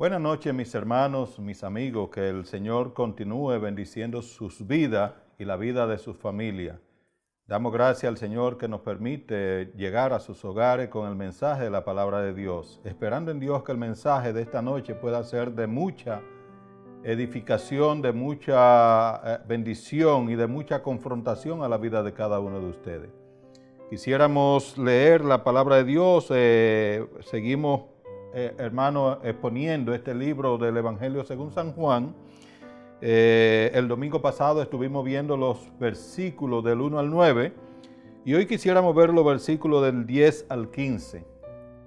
Buenas noches, mis hermanos, mis amigos, que el Señor continúe bendiciendo sus vidas y la vida de sus familias. Damos gracias al Señor que nos permite llegar a sus hogares con el mensaje de la palabra de Dios, esperando en Dios que el mensaje de esta noche pueda ser de mucha edificación, de mucha bendición y de mucha confrontación a la vida de cada uno de ustedes. Quisiéramos leer la palabra de Dios, seguimos hermano, exponiendo este libro del Evangelio según San Juan. El domingo pasado estuvimos viendo los versículos del 1 al 9 y hoy quisiéramos ver los versículos del 10 al 15.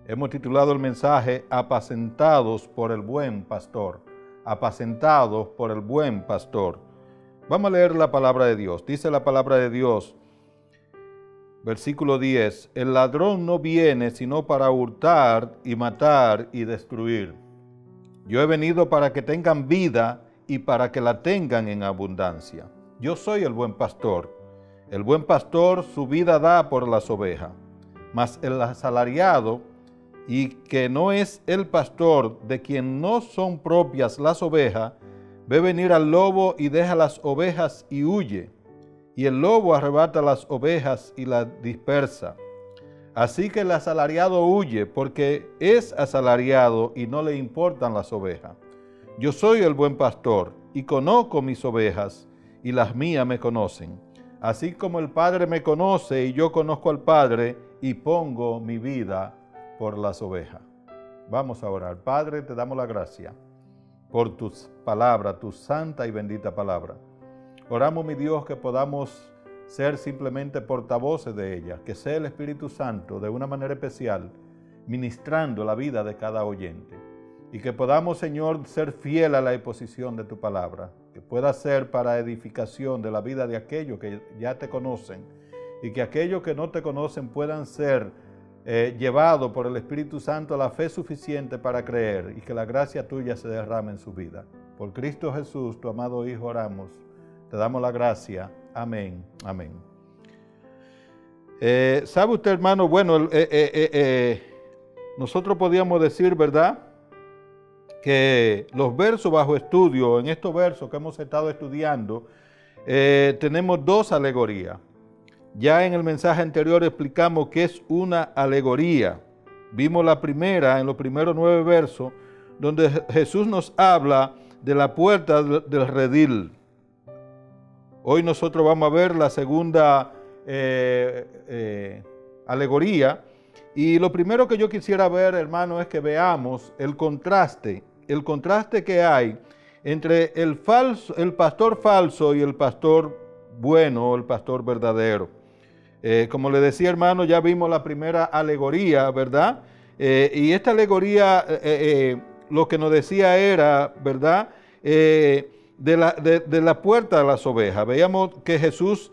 Hemos titulado el mensaje Apacentados por el buen pastor. Apacentados por el buen pastor. Vamos a leer la palabra de Dios. Dice la palabra de Dios, versículo 10, el ladrón no viene sino para hurtar y matar y destruir. Yo he venido para que tengan vida y para que la tengan en abundancia. Yo soy el buen pastor. El buen pastor su vida da por las ovejas. Mas el asalariado, y que no es el pastor, de quien no son propias las ovejas, ve venir al lobo y deja las ovejas y huye. Y el lobo arrebata las ovejas y las dispersa. Así que el asalariado huye porque es asalariado y no le importan las ovejas. Yo soy el buen pastor y conozco mis ovejas y las mías me conocen. Así como el Padre me conoce y yo conozco al Padre y pongo mi vida por las ovejas. Vamos a orar. Padre, te damos la gracia por tus palabras, tu santa y bendita palabra. Oramos, mi Dios, que podamos ser simplemente portavoces de ella, que sea el Espíritu Santo de una manera especial ministrando la vida de cada oyente y que podamos, Señor, ser fiel a la exposición de tu palabra, que pueda ser para edificación de la vida de aquellos que ya te conocen y que aquellos que no te conocen puedan ser llevados por el Espíritu Santo a la fe suficiente para creer y que la gracia tuya se derrame en su vida. Por Cristo Jesús, tu amado Hijo, oramos. Te damos la gracia. Amén. Amén. ¿Sabe usted, hermano? Bueno, nosotros podíamos decir, ¿verdad?, que los versos bajo estudio, en estos versos que hemos estado estudiando, tenemos dos alegorías. Ya en el mensaje anterior explicamos qué es una alegoría. Vimos la primera, en los primeros 9 versos, donde Jesús nos habla de la puerta del redil. Hoy nosotros vamos a ver la segunda alegoría. Y lo primero que yo quisiera ver, hermano, es que veamos el contraste que hay entre el pastor falso y el pastor bueno, el pastor verdadero. Como le decía, hermano, ya vimos la primera alegoría, ¿verdad? Y esta alegoría lo que nos decía era, ¿verdad?, de la puerta de las ovejas. Veíamos que Jesús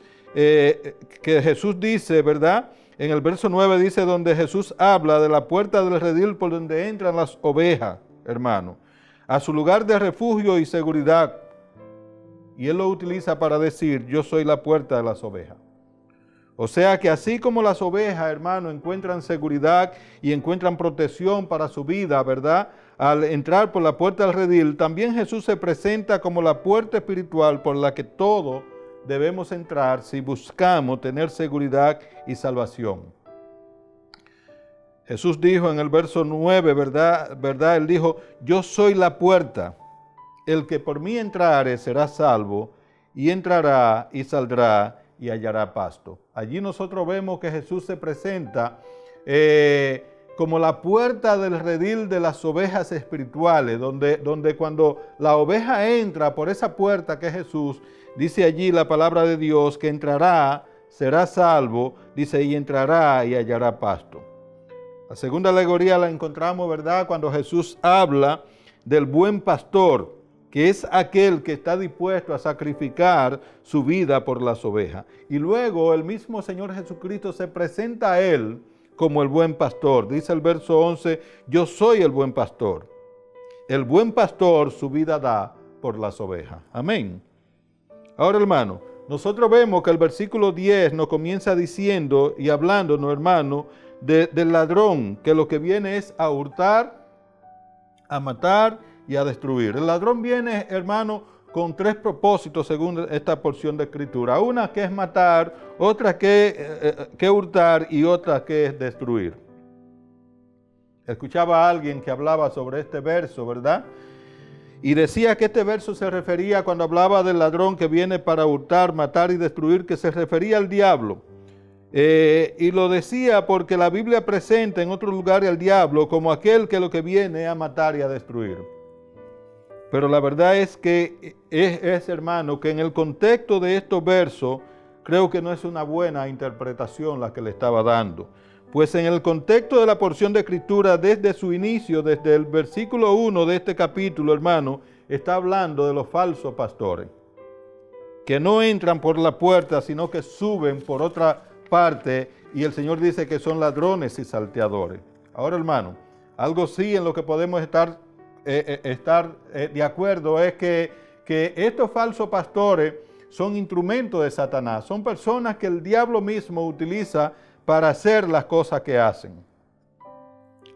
dice, ¿verdad? En el verso 9 dice donde Jesús habla de la puerta del redil por donde entran las ovejas, hermano, a su lugar de refugio y seguridad. Y Él lo utiliza para decir, yo soy la puerta de las ovejas. O sea que así como las ovejas, hermano, encuentran seguridad y encuentran protección para su vida, ¿verdad?, al entrar por la puerta del redil, también Jesús se presenta como la puerta espiritual por la que todos debemos entrar si buscamos tener seguridad y salvación. Jesús dijo en el verso 9, ¿verdad? Él dijo, yo soy la puerta, el que por mí entrare será salvo, y entrará y saldrá y hallará pasto. Allí nosotros vemos que Jesús se presenta como la puerta del redil de las ovejas espirituales, donde cuando la oveja entra por esa puerta que es Jesús, dice allí la palabra de Dios que entrará, será salvo, dice, y entrará y hallará pasto. La segunda alegoría la encontramos, ¿verdad?, cuando Jesús habla del buen pastor, que es aquel que está dispuesto a sacrificar su vida por las ovejas. Y luego el mismo Señor Jesucristo se presenta a Él como el buen pastor. Dice el verso 11, yo soy el buen pastor. El buen pastor su vida da por las ovejas. Amén. Ahora, hermano, nosotros vemos que el versículo 10 nos comienza diciendo y hablándonos, hermano, del ladrón, que lo que viene es a hurtar, a matar y a destruir. El ladrón viene, hermano, con tres propósitos según esta porción de Escritura. Una que es matar, otra que hurtar y otra que es destruir. Escuchaba a alguien que hablaba sobre este verso, ¿verdad? Y decía que este verso se refería, cuando hablaba del ladrón que viene para hurtar, matar y destruir, que se refería al diablo. Y lo decía porque la Biblia presenta en otro lugar al diablo como aquel que lo que viene a matar y a destruir. Pero la verdad es que hermano, que en el contexto de estos versos, creo que no es una buena interpretación la que le estaba dando. Pues en el contexto de la porción de Escritura, desde su inicio, desde el versículo 1 de este capítulo, hermano, está hablando de los falsos pastores, que no entran por la puerta, sino que suben por otra parte, y el Señor dice que son ladrones y salteadores. Ahora, hermano, algo sí en lo que podemos estar de acuerdo es que estos falsos pastores son instrumentos de Satanás, son personas que el diablo mismo utiliza para hacer las cosas que hacen.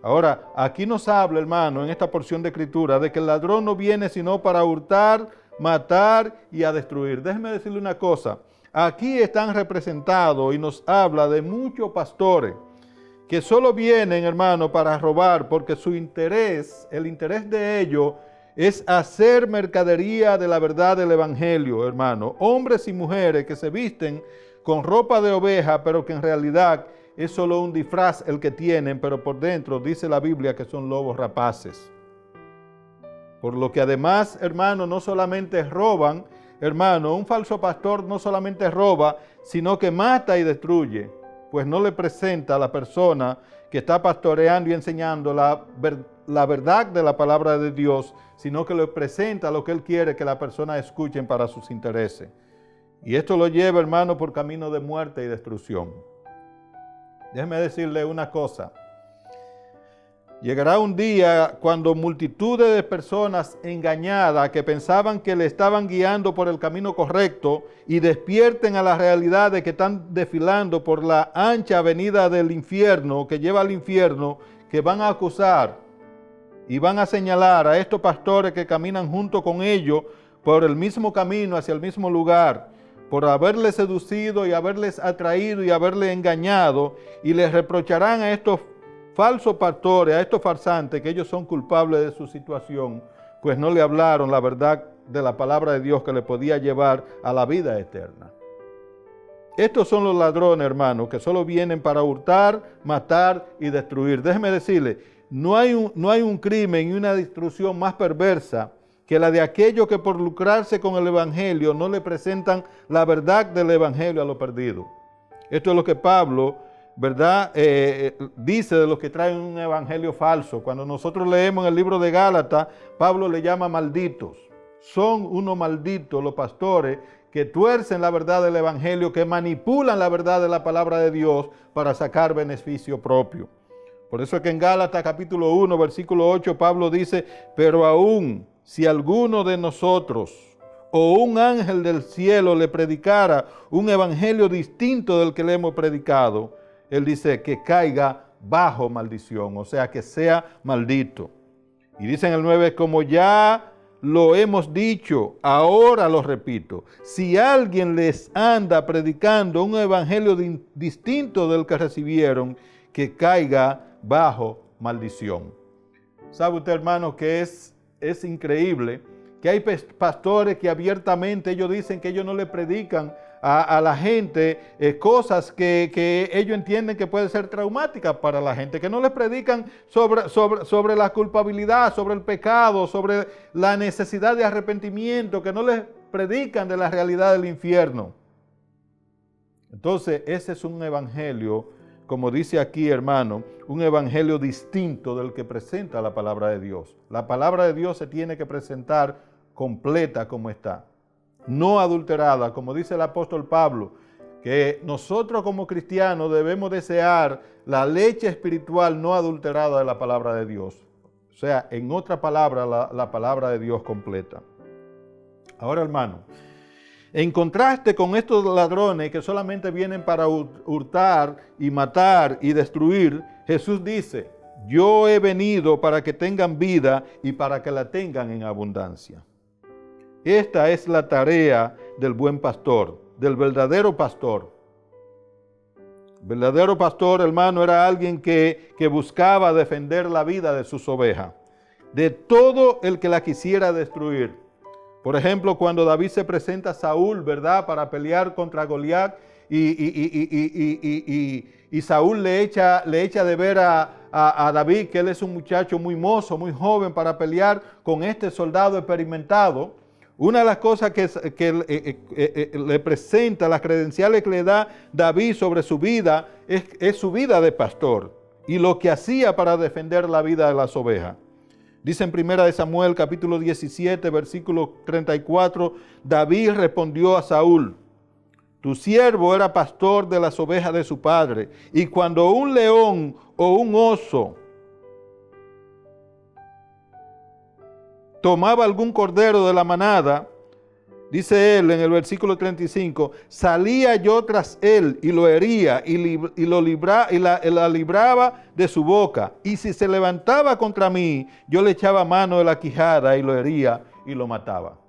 Ahora, aquí nos habla, hermano, en esta porción de Escritura, de que el ladrón no viene sino para hurtar, matar y a destruir. Déjeme decirle una cosa, aquí están representados y nos habla de muchos pastores que solo vienen, hermano, para robar, porque su interés, el interés de ellos, es hacer mercadería de la verdad del Evangelio, hermano. Hombres y mujeres que se visten con ropa de oveja, pero que en realidad es solo un disfraz el que tienen, pero por dentro dice la Biblia que son lobos rapaces. Por lo que además, hermano, no solamente roban, hermano, un falso pastor no solamente roba, sino que mata y destruye, pues no le presenta a la persona que está pastoreando y enseñando la verdad de la palabra de Dios, sino que le presenta lo que él quiere que la persona escuchen para sus intereses. Y esto lo lleva, hermano, por camino de muerte y destrucción. Déjeme decirle una cosa. Llegará un día cuando multitudes de personas engañadas que pensaban que le estaban guiando por el camino correcto y despierten a la realidad de que están desfilando por la ancha avenida del infierno, que lleva al infierno, que van a acusar y van a señalar a estos pastores que caminan junto con ellos por el mismo camino, hacia el mismo lugar, por haberles seducido y haberles atraído y haberles engañado, y les reprocharán a estos falsos pastores, a estos farsantes, que ellos son culpables de su situación, pues no le hablaron la verdad de la palabra de Dios que le podía llevar a la vida eterna. Estos son los ladrones, hermanos, que solo vienen para hurtar, matar y destruir. Déjeme decirle, no hay un crimen y una destrucción más perversa que la de aquellos que por lucrarse con el Evangelio no le presentan la verdad del Evangelio a los perdidos. Esto es lo que Pablo, ¿verdad? Dice de los que traen un evangelio falso. Cuando nosotros leemos en el libro de Gálatas, Pablo le llama malditos. Son unos malditos los pastores que tuercen la verdad del evangelio, que manipulan la verdad de la palabra de Dios para sacar beneficio propio. Por eso es que en Gálatas capítulo 1, versículo 8, Pablo dice, pero aún si alguno de nosotros o un ángel del cielo le predicara un evangelio distinto del que le hemos predicado, él dice que caiga bajo maldición, o sea, que sea maldito. Y dice en el 9, como ya lo hemos dicho, ahora lo repito, si alguien les anda predicando un evangelio distinto del que recibieron, que caiga bajo maldición. ¿Sabe usted, hermano, que es increíble que hay pastores que abiertamente ellos dicen que ellos no le predican a la gente cosas que ellos entienden que pueden ser traumáticas para la gente, que no les predican sobre la culpabilidad, sobre el pecado, sobre la necesidad de arrepentimiento, que no les predican de la realidad del infierno? Entonces, ese es un evangelio, como dice aquí, hermano, un evangelio distinto del que presenta la palabra de Dios. La palabra de Dios se tiene que presentar completa como está, no adulterada, como dice el apóstol Pablo, que nosotros como cristianos debemos desear la leche espiritual no adulterada de la palabra de Dios. O sea, en otra palabra, la palabra de Dios completa. Ahora, hermano, en contraste con estos ladrones que solamente vienen para hurtar y matar y destruir, Jesús dice, yo he venido para que tengan vida y para que la tengan en abundancia. Esta es la tarea del buen pastor, del verdadero pastor. El verdadero pastor, hermano, era alguien que buscaba defender la vida de sus ovejas, de todo el que la quisiera destruir. Por ejemplo, cuando David se presenta a Saúl, ¿verdad?, para pelear contra Goliat, y Saúl le echa de ver a David que él es un muchacho muy mozo, muy joven para pelear con este soldado experimentado. Una de las cosas que le presenta, las credenciales que le da David sobre su vida, es su vida de pastor y lo que hacía para defender la vida de las ovejas. Dice en 1 Samuel capítulo 17, versículo 34, David respondió a Saúl: tu siervo era pastor de las ovejas de su padre, y cuando un león o un oso tomaba algún cordero de la manada, dice él en el versículo 35, salía yo tras él y lo hería y la libraba de su boca. Y si se levantaba contra mí, yo le echaba mano de la quijada y lo hería y lo mataba.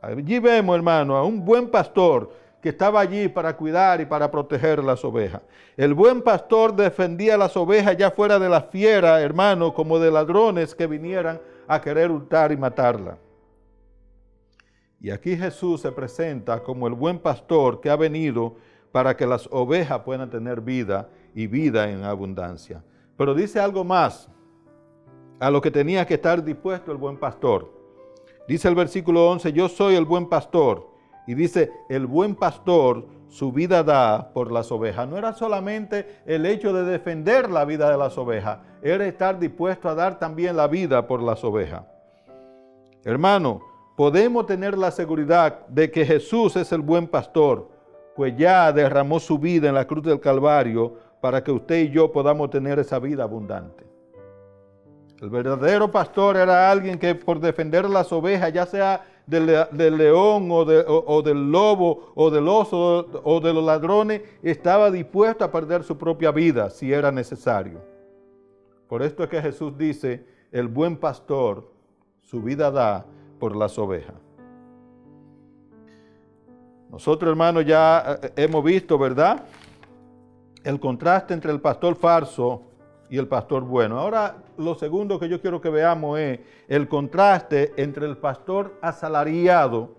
Allí vemos, hermano, a un buen pastor que estaba allí para cuidar y para proteger las ovejas. El buen pastor defendía las ovejas ya fuera de la fiera, hermano, como de ladrones que vinieran a querer hurtar y matarla. Y aquí Jesús se presenta como el buen pastor que ha venido para que las ovejas puedan tener vida y vida en abundancia. Pero dice algo más a lo que tenía que estar dispuesto el buen pastor. Dice el versículo 11, yo soy el buen pastor. Y dice, el buen pastor su vida da por las ovejas. No era solamente el hecho de defender la vida de las ovejas, era estar dispuesto a dar también la vida por las ovejas. Hermano, podemos tener la seguridad de que Jesús es el buen pastor, pues ya derramó su vida en la cruz del Calvario para que usted y yo podamos tener esa vida abundante. El verdadero pastor era alguien que por defender las ovejas, ya sea del león o del lobo o del oso o de los ladrones, estaba dispuesto a perder su propia vida si era necesario. Por esto es que Jesús dice, el buen pastor su vida da por las ovejas. Nosotros, hermanos, ya hemos visto, ¿verdad?, el contraste entre el pastor falso y el pastor bueno. Ahora, lo segundo que yo quiero que veamos es el contraste entre el pastor asalariado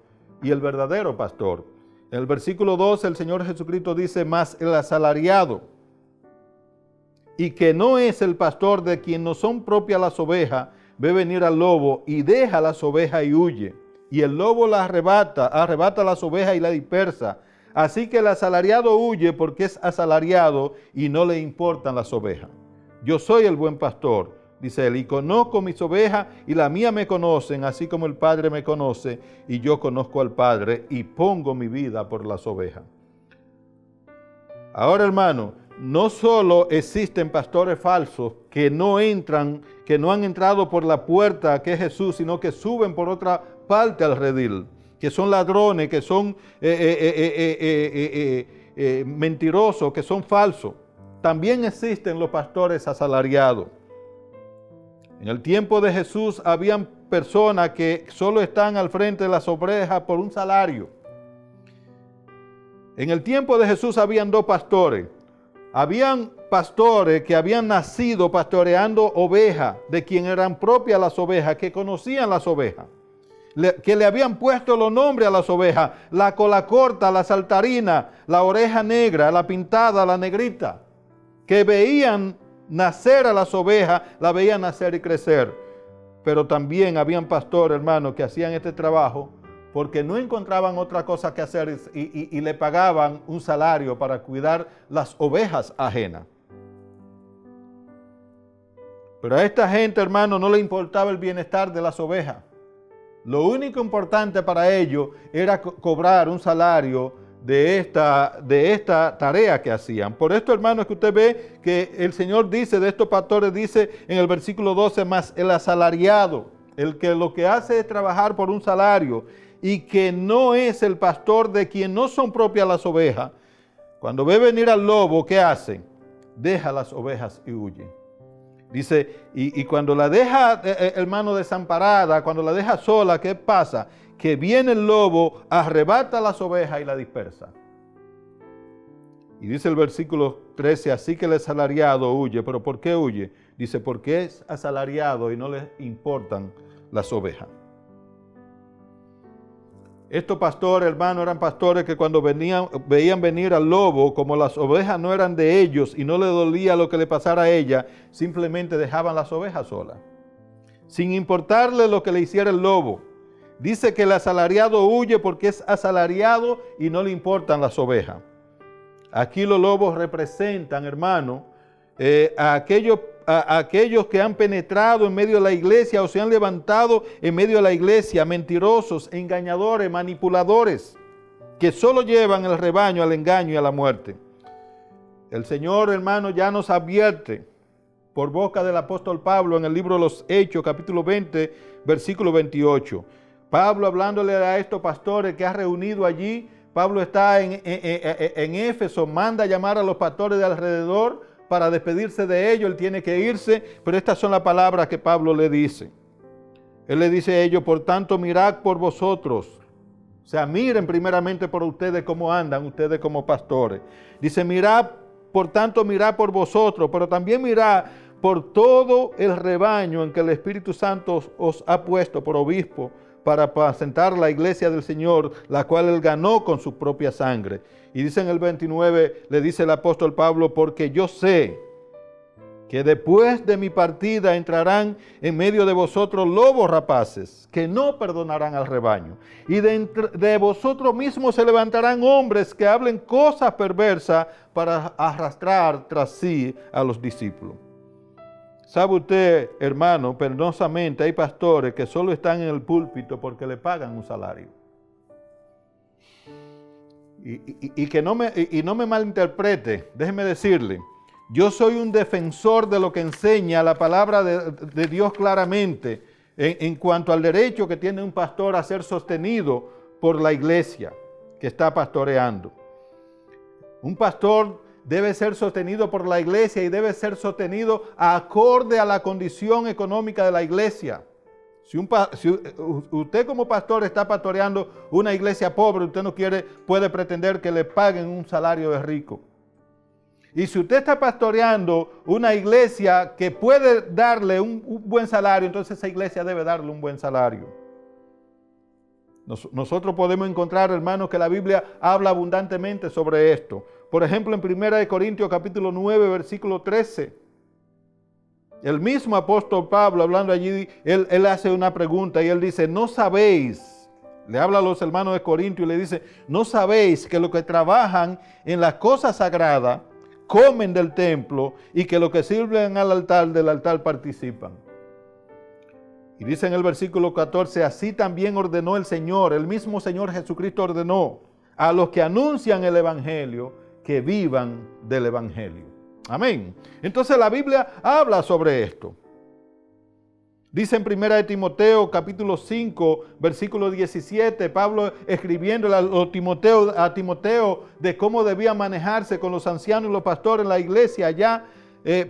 y el verdadero pastor. En el versículo 12 el Señor Jesucristo dice, mas el asalariado, y que no es el pastor de quien no son propias las ovejas, ve venir al lobo y deja las ovejas y huye. Y el lobo las arrebata las ovejas y las dispersa. Así que el asalariado huye porque es asalariado y no le importan las ovejas. Yo soy el buen pastor, dice él, y conozco mis ovejas y las mías me conocen, así como el Padre me conoce y yo conozco al Padre y pongo mi vida por las ovejas. Ahora, hermano, no solo existen pastores falsos que no han entrado por la puerta que es Jesús, sino que suben por otra parte al redil, que son ladrones, que son mentirosos, que son falsos. También existen los pastores asalariados. En el tiempo de Jesús habían personas que solo están al frente de las ovejas por un salario. En el tiempo de Jesús habían dos pastores. Habían pastores que habían nacido pastoreando ovejas, de quien eran propias las ovejas, que conocían las ovejas, que le habían puesto los nombres a las ovejas, la cola corta, la saltarina, la oreja negra, la pintada, la negrita, que veían nacer a las ovejas, la veían nacer y crecer. Pero también habían pastores, hermanos, que hacían este trabajo porque no encontraban otra cosa que hacer y le pagaban un salario para cuidar las ovejas ajenas. Pero a esta gente, hermano, no le importaba el bienestar de las ovejas. Lo único importante para ellos era cobrar un salario de esta tarea que hacían. Por esto, hermano, es que usted ve que el Señor dice de estos pastores, dice en el versículo 12, más el asalariado, el que lo que hace es trabajar por un salario y que no es el pastor de quien no son propias las ovejas. Cuando ve venir al lobo, ¿qué hace? Deja las ovejas y huye. Dice, y cuando la deja, hermano, desamparada, cuando la deja sola, ¿qué pasa? Que viene el lobo, arrebata las ovejas y la dispersa. Y dice el versículo 13, así que el asalariado huye. ¿Pero por qué huye? Dice, porque es asalariado y no le importan las ovejas. Estos pastores, hermanos, eran pastores que cuando veían venir al lobo, como las ovejas no eran de ellos y no le dolía lo que le pasara a ella, simplemente dejaban las ovejas solas, sin importarle lo que le hiciera el lobo. Dice que el asalariado huye porque es asalariado y no le importan las ovejas. Aquí los lobos representan, hermano, a aquellos que han penetrado en medio de la iglesia o se han levantado en medio de la iglesia, mentirosos, engañadores, manipuladores, que solo llevan el rebaño al engaño y a la muerte. El Señor, hermano, ya nos advierte por boca del apóstol Pablo en el libro de los Hechos, capítulo 20, versículo 28. Pablo, hablándole a estos pastores que ha reunido allí, Pablo está en Éfeso, manda a llamar a los pastores de alrededor para despedirse de ellos, él tiene que irse, pero estas son las palabras que Pablo le dice. Él le dice a ellos, por tanto, mirad por vosotros. O sea, miren primeramente por ustedes cómo andan, ustedes como pastores. Dice, mirad, por tanto, mirad por vosotros, pero también mirad por todo el rebaño en que el Espíritu Santo os ha puesto por obispo, para apacentar la iglesia del Señor, la cual él ganó con su propia sangre. Y dice en el 29, le dice el apóstol Pablo, porque yo sé que después de mi partida entrarán en medio de vosotros lobos rapaces, que no perdonarán al rebaño. Y de vosotros mismos se levantarán hombres que hablen cosas perversas para arrastrar tras sí a los discípulos. ¿Sabe usted, hermano, penosamente hay pastores que solo están en el púlpito porque le pagan un salario? Y no me malinterprete, déjeme decirle, yo soy un defensor de lo que enseña la palabra de Dios claramente en cuanto al derecho que tiene un pastor a ser sostenido por la iglesia que está pastoreando. Un pastor debe ser sostenido por la iglesia y debe ser sostenido acorde a la condición económica de la iglesia. Si usted como pastor está pastoreando una iglesia pobre, usted no puede pretender que le paguen un salario de rico. Y si usted está pastoreando una iglesia que puede darle un buen salario, entonces esa iglesia debe darle un buen salario. Nosotros podemos encontrar, hermanos, que la Biblia habla abundantemente sobre esto. Por ejemplo, en 1 Corintios capítulo 9, versículo 13, el mismo apóstol Pablo, hablando allí, él hace una pregunta y él dice, ¿no sabéis? Le habla a los hermanos de Corintios y le dice, ¿no sabéis que los que trabajan en las cosas sagradas comen del templo y que los que sirven al altar del altar participan? Y dice en el versículo 14, así también ordenó el Señor, el mismo Señor Jesucristo ordenó a los que anuncian el Evangelio que vivan del Evangelio. Amén. Entonces la Biblia habla sobre esto. Dice en 1 Timoteo capítulo 5, versículo 17, Pablo escribiéndole a Timoteo de cómo debía manejarse con los ancianos y los pastores en la iglesia allá.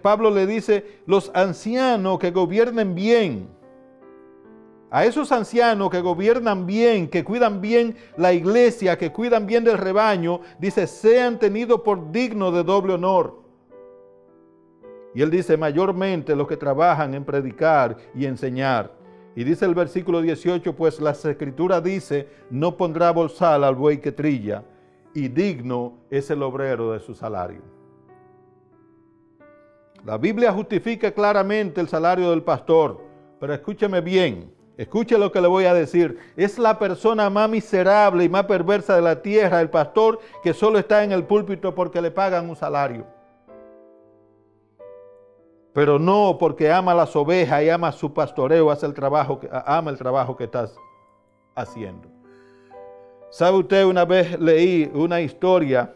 Pablo le dice, los ancianos que gobiernen bien. A esos ancianos que gobiernan bien, que cuidan bien la iglesia, que cuidan bien del rebaño, dice, sean tenidos por dignos de doble honor. Y él dice, mayormente los que trabajan en predicar y enseñar. Y dice el versículo 18, pues la Escritura dice, no pondrá bozal al buey que trilla, y digno es el obrero de su salario. La Biblia justifica claramente el salario del pastor, pero escúcheme bien. Escuche lo que le voy a decir. Es la persona más miserable y más perversa de la tierra, el pastor que solo está en el púlpito porque le pagan un salario. Pero no porque ama las ovejas y ama su pastoreo, ama el trabajo que estás haciendo. ¿Sabe usted? Una vez leí una historia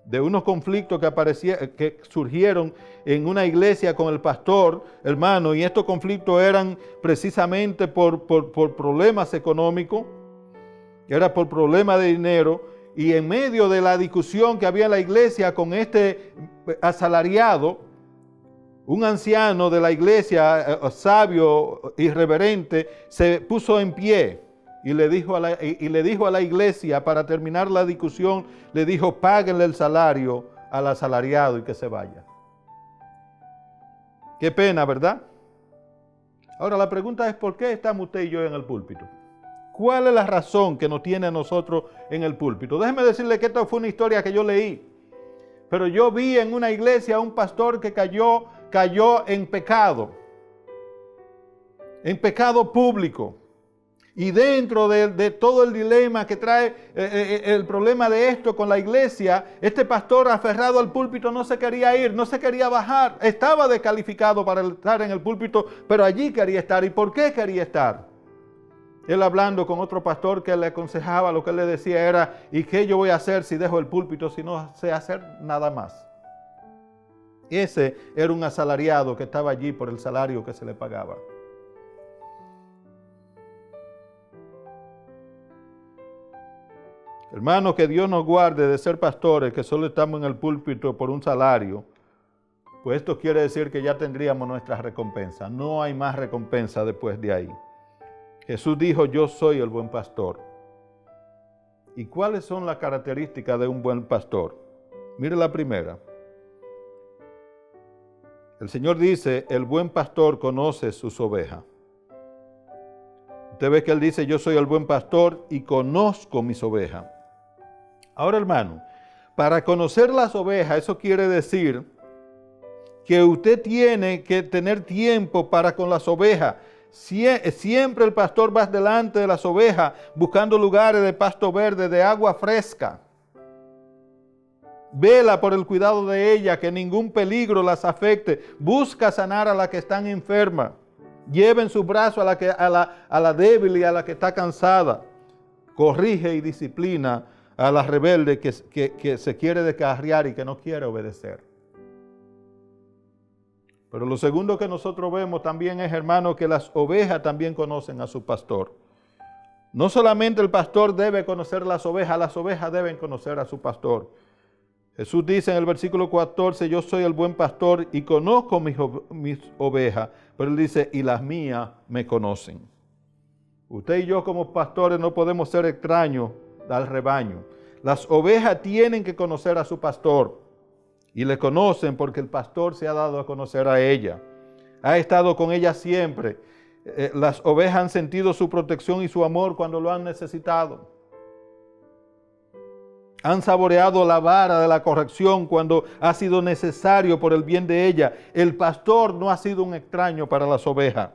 de unos conflictos que surgieron en una iglesia con el pastor, hermano, y estos conflictos eran precisamente por problemas económicos, era por problemas de dinero, y en medio de la discusión que había en la iglesia con este asalariado, un anciano de la iglesia, sabio, irreverente, se puso en pie y le dijo a la iglesia, para terminar la discusión, le dijo: páguenle el salario al asalariado y que se vaya. Qué pena, ¿verdad? Ahora la pregunta es: ¿por qué estamos usted y yo en el púlpito? ¿Cuál es la razón que nos tiene a nosotros en el púlpito? Déjeme decirle que esto fue una historia que yo leí. Pero yo vi en una iglesia a un pastor que cayó en pecado público. Y dentro de todo el dilema que trae el problema de esto con la iglesia, este pastor aferrado al púlpito no se quería ir, no se quería bajar. Estaba descalificado para estar en el púlpito, pero allí quería estar. ¿Y por qué quería estar? Él, hablando con otro pastor que le aconsejaba, lo que él le decía era: ¿y qué yo voy a hacer si dejo el púlpito, si no sé hacer nada más? Ese era un asalariado que estaba allí por el salario que se le pagaba. Hermanos, que Dios nos guarde de ser pastores que solo estamos en el púlpito por un salario. Pues esto quiere decir que ya tendríamos nuestra recompensa. No hay más recompensa después de ahí. Jesús dijo: yo soy el buen pastor. ¿Y cuáles son las características de un buen pastor? Mire la primera. El Señor dice: el buen pastor conoce sus ovejas. Usted ve que Él dice: yo soy el buen pastor y conozco mis ovejas. Ahora, hermano, para conocer las ovejas, eso quiere decir que usted tiene que tener tiempo para con las ovejas. Siempre el pastor va delante de las ovejas buscando lugares de pasto verde, de agua fresca. Vela por el cuidado de ellas, que ningún peligro las afecte. Busca sanar a las que están enfermas. Lleva en sus brazos a la débil y a la que está cansada. Corrige y disciplina a la rebelde que se quiere descarriar y que no quiere obedecer. Pero lo segundo que nosotros vemos también es, hermano, que las ovejas también conocen a su pastor. No solamente el pastor debe conocer las ovejas deben conocer a su pastor. Jesús dice en el versículo 14: yo soy el buen pastor y conozco mis ovejas. Pero Él dice: y las mías me conocen. Usted y yo como pastores no podemos ser extraños al rebaño. Las ovejas tienen que conocer a su pastor. Y le conocen porque el pastor se ha dado a conocer a ella. Ha estado con ella siempre. Las ovejas han sentido su protección y su amor cuando lo han necesitado. Han saboreado la vara de la corrección cuando ha sido necesario por el bien de ella. El pastor no ha sido un extraño para las ovejas.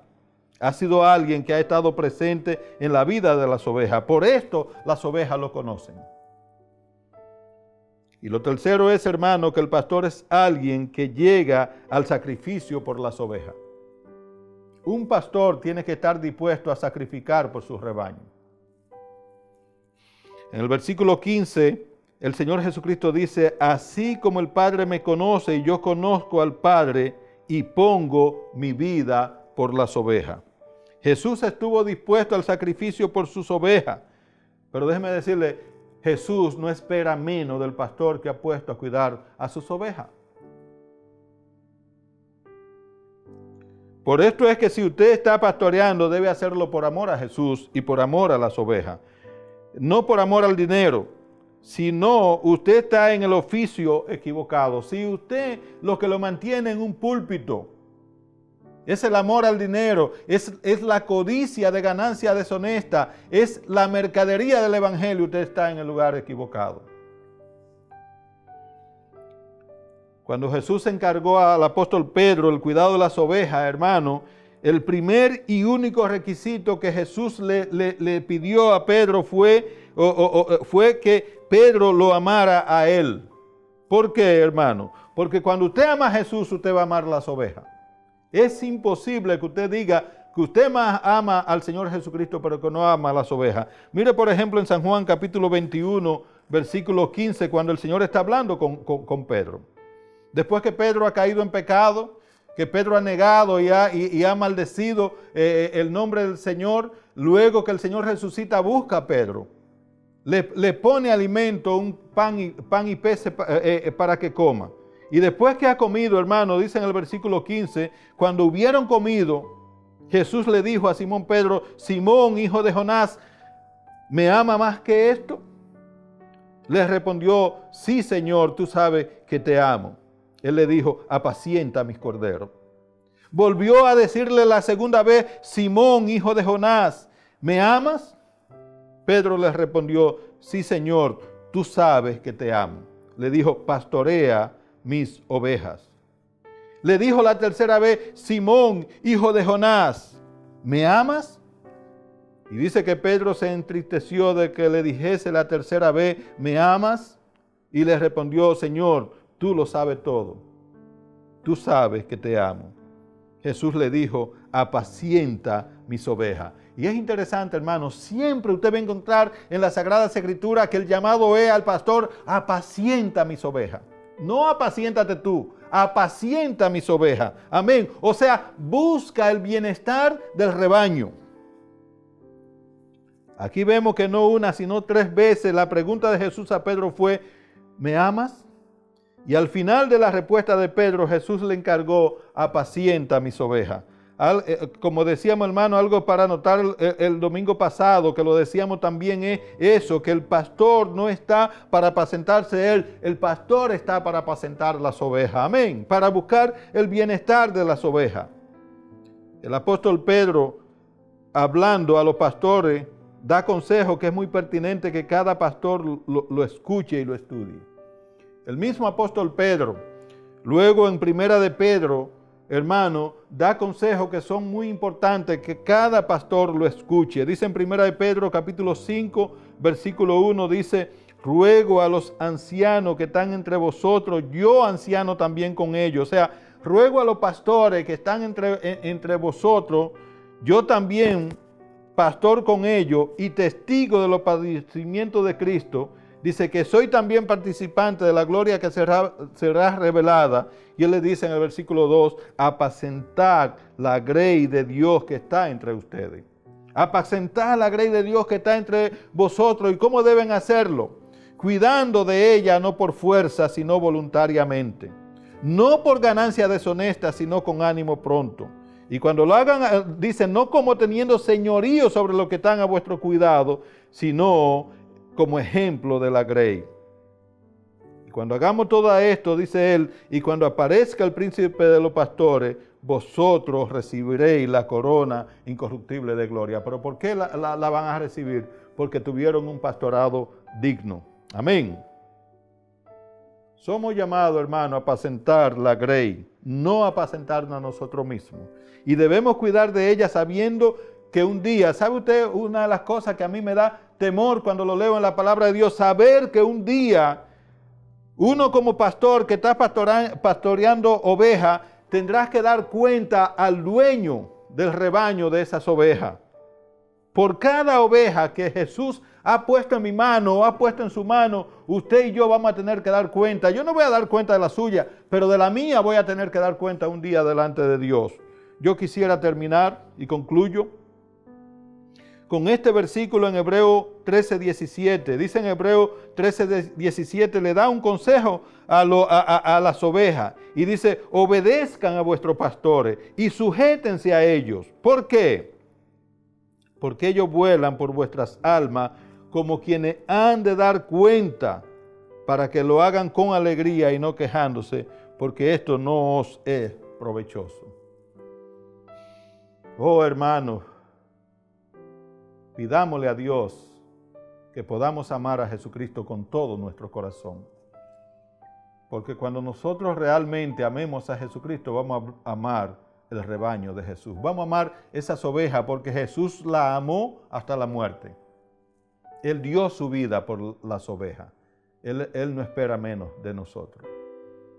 Ha sido alguien que ha estado presente en la vida de las ovejas. Por esto las ovejas lo conocen. Y lo tercero es, hermano, que el pastor es alguien que llega al sacrificio por las ovejas. Un pastor tiene que estar dispuesto a sacrificar por su rebaño. En el versículo 15, el Señor Jesucristo dice: así como el Padre me conoce y yo conozco al Padre y pongo mi vida por las ovejas. Jesús estuvo dispuesto al sacrificio por sus ovejas. Pero déjeme decirle, Jesús no espera menos del pastor que ha puesto a cuidar a sus ovejas. Por esto es que si usted está pastoreando, debe hacerlo por amor a Jesús y por amor a las ovejas. No por amor al dinero, sino usted está en el oficio equivocado. Si usted lo que lo mantiene en un púlpito es el amor al dinero, es la codicia de ganancia deshonesta, es la mercadería del evangelio, usted está en el lugar equivocado. Cuando Jesús encargó al apóstol Pedro el cuidado de las ovejas, hermano, el primer y único requisito que Jesús le pidió a Pedro fue que Pedro lo amara a él. ¿Por qué, hermano? Porque cuando usted ama a Jesús, usted va a amar las ovejas. Es imposible que usted diga que usted más ama al Señor Jesucristo, pero que no ama a las ovejas. Mire, por ejemplo, en San Juan capítulo 21, versículo 15, cuando el Señor está hablando con Pedro. Después que Pedro ha caído en pecado, que Pedro ha negado y ha maldecido el nombre del Señor, luego que el Señor resucita, busca a Pedro. Le pone alimento, un pan y peces para que coma. Y después que ha comido, hermano, dice en el versículo 15, cuando hubieron comido, Jesús le dijo a Simón Pedro, Simón, hijo de Jonás, ¿me ama más que esto? Le respondió, sí, Señor, tú sabes que te amo. Él le dijo, apacienta mis corderos. Volvió a decirle la segunda vez, Simón, hijo de Jonás, ¿me amas? Pedro le respondió, sí, Señor, tú sabes que te amo. Le dijo, pastorea mis ovejas. Le dijo la tercera vez, Simón, hijo de Jonás, ¿me amas? Y dice que Pedro se entristeció de que le dijese la tercera vez, ¿me amas? Y le respondió, Señor, tú lo sabes todo. Tú sabes que te amo. Jesús le dijo, apacienta mis ovejas. Y es interesante, hermano, siempre usted va a encontrar en las Sagradas Escrituras que el llamado es al pastor, apacienta mis ovejas. No apaciéntate tú, apacienta mis ovejas. Amén. O sea, busca el bienestar del rebaño. Aquí vemos que no una, sino 3 veces la pregunta de Jesús a Pedro fue, ¿me amas? Y al final de la respuesta de Pedro, Jesús le encargó, apacienta mis ovejas. Como decíamos, hermano, algo para anotar el domingo pasado, que lo decíamos también, es eso, que el pastor no está para apacentarse él, el pastor está para apacentar las ovejas. Amén. Para buscar el bienestar de las ovejas. El apóstol Pedro, hablando a los pastores, da consejo que es muy pertinente que cada pastor lo escuche y lo estudie. El mismo apóstol Pedro, luego en Primera de Pedro, hermano, da consejos que son muy importantes que cada pastor lo escuche. Dice en Primera de Pedro, capítulo 5, versículo 1, dice, ruego a los ancianos que están entre vosotros, yo anciano también con ellos. O sea, ruego a los pastores que están entre vosotros, yo también, pastor con ellos y testigo de los padecimientos de Cristo, dice que soy también participante de la gloria que será revelada. Y él le dice en el versículo 2, apacentar la grey de Dios que está entre ustedes. Apacentar la grey de Dios que está entre vosotros. ¿Y cómo deben hacerlo? Cuidando de ella, no por fuerza, sino voluntariamente. No por ganancia deshonesta, sino con ánimo pronto. Y cuando lo hagan, dice, no como teniendo señorío sobre los que están a vuestro cuidado, sino como ejemplo de la grey. Y cuando hagamos todo esto, dice él, y cuando aparezca el príncipe de los pastores, vosotros recibiréis la corona incorruptible de gloria. ¿Pero por qué la van a recibir? Porque tuvieron un pastorado digno. Amén. Somos llamados, hermano, a apacentar la grey, no a apacentarnos a nosotros mismos. Y debemos cuidar de ella sabiendo que un día, ¿sabe usted una de las cosas que a mí me da temor cuando lo leo en la palabra de Dios? Saber que un día, uno como pastor que está pastoreando ovejas, tendrás que dar cuenta al dueño del rebaño de esas ovejas. Por cada oveja que Jesús ha puesto en mi mano o ha puesto en su mano, usted y yo vamos a tener que dar cuenta. Yo no voy a dar cuenta de la suya, pero de la mía voy a tener que dar cuenta un día delante de Dios. Yo quisiera terminar y concluyo con este versículo en Hebreo 13:17. Dice en Hebreo 13:17, le da un consejo a las ovejas y dice, obedezcan a vuestros pastores y sujétense a ellos. ¿Por qué? Porque ellos vuelan por vuestras almas como quienes han de dar cuenta, para que lo hagan con alegría y no quejándose, porque esto no os es provechoso. Oh, hermanos, pidámosle a Dios que podamos amar a Jesucristo con todo nuestro corazón. Porque cuando nosotros realmente amemos a Jesucristo, vamos a amar el rebaño de Jesús. Vamos a amar esas ovejas porque Jesús la amó hasta la muerte. Él dio su vida por las ovejas. Él no espera menos de nosotros.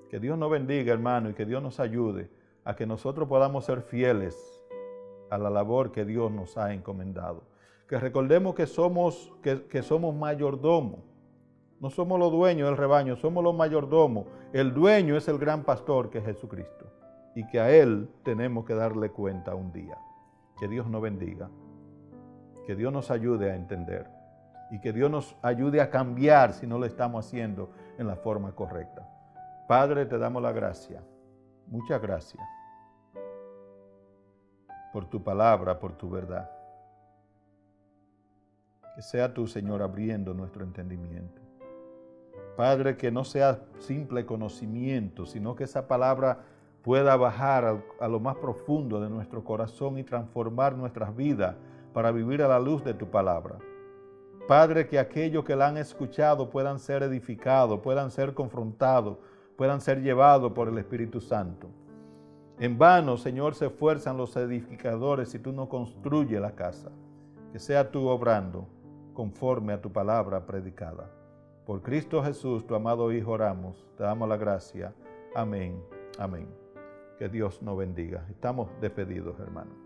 Que Dios nos bendiga, hermano, y que Dios nos ayude a que nosotros podamos ser fieles a la labor que Dios nos ha encomendado. Que recordemos que somos mayordomos. No somos los dueños del rebaño, somos los mayordomos. El dueño es el gran pastor que es Jesucristo. Y que a Él tenemos que darle cuenta un día. Que Dios nos bendiga. Que Dios nos ayude a entender. Y que Dios nos ayude a cambiar si no lo estamos haciendo en la forma correcta. Padre, te damos la gracia, muchas gracias, por tu palabra, por tu verdad. Que sea tú, Señor, abriendo nuestro entendimiento. Padre, que no sea simple conocimiento, sino que esa palabra pueda bajar a lo más profundo de nuestro corazón y transformar nuestras vidas para vivir a la luz de tu palabra. Padre, que aquellos que la han escuchado puedan ser edificados, puedan ser confrontados, puedan ser llevados por el Espíritu Santo. En vano, Señor, se esfuerzan los edificadores si tú no construyes la casa. Que sea tú obrando conforme a tu palabra predicada. Por Cristo Jesús, tu amado Hijo, oramos. Te damos la gracia. Amén. Amén. Que Dios nos bendiga. Estamos despedidos, hermanos.